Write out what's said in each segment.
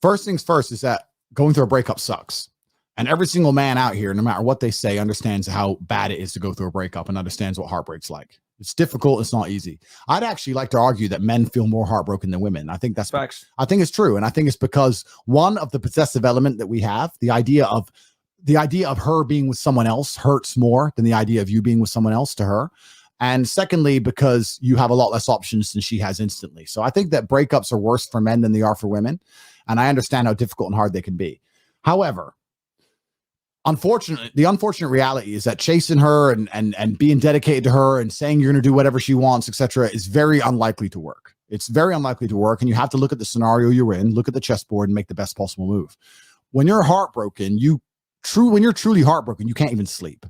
first things first is that going through a breakup sucks. And every single man out here, no matter what they say, understands how bad it is to go through a breakup and understands what heartbreak's like. It's difficult. It's not easy. I'd actually like to argue that men feel more heartbroken than women. I think that's facts. I think it's true. And I think it's because one of the possessive element that we have, the idea of her being with someone else hurts more than the idea of you being with someone else to her. And secondly, because you have a lot less options than she has instantly. So I think that breakups are worse for men than they are for women. And I understand how difficult and hard they can be. However, unfortunately, the unfortunate reality is that chasing her and being dedicated to her and saying you're going to do whatever she wants, etc., is very unlikely to work. It's very unlikely to work. And you have to look at the scenario you're in, look at the chessboard and make the best possible move. When you're heartbroken, when you're truly heartbroken, you can't even sleep.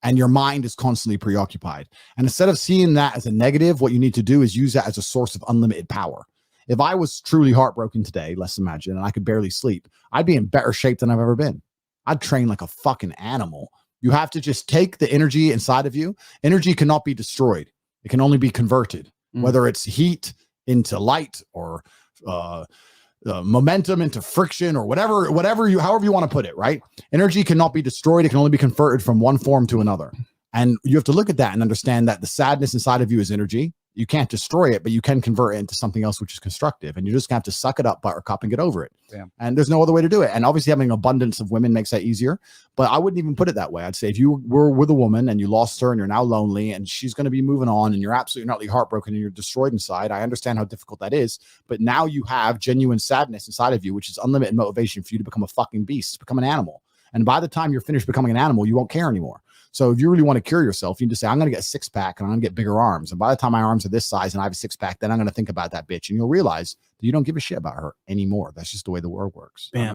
And your mind is constantly preoccupied. And instead of seeing that as a negative, what you need to do is use that as a source of unlimited power. If I was truly heartbroken today, let's imagine, and I could barely sleep, I'd be in better shape than I've ever been. I'd train like a fucking animal. You have to just take the energy inside of you. Energy cannot be destroyed. It can only be converted, whether it's heat into light or momentum into friction or however you want to put it, right? Energy cannot be destroyed. It can only be converted from one form to another. And you have to look at that and understand that the sadness inside of you is energy. You can't destroy it, but you can convert it into something else which is constructive. And you just have to suck it up, buttercup, and get over it. Yeah. And there's no other way to do it. And obviously having an abundance of women makes that easier. But I wouldn't even put it that way. I'd say if you were with a woman and you lost her and you're now lonely and she's going to be moving on and you're absolutely not heartbroken and you're destroyed inside, I understand how difficult that is. But now you have genuine sadness inside of you, which is unlimited motivation for you to become a fucking beast, to become an animal. And by the time you're finished becoming an animal, you won't care anymore. So if you really want to cure yourself, you need to say, I'm going to get a 6-pack and I'm going to get bigger arms. And by the time my arms are this size and I have a 6-pack, then I'm going to think about that bitch. And you'll realize that you don't give a shit about her anymore. That's just the way the world works. Bam.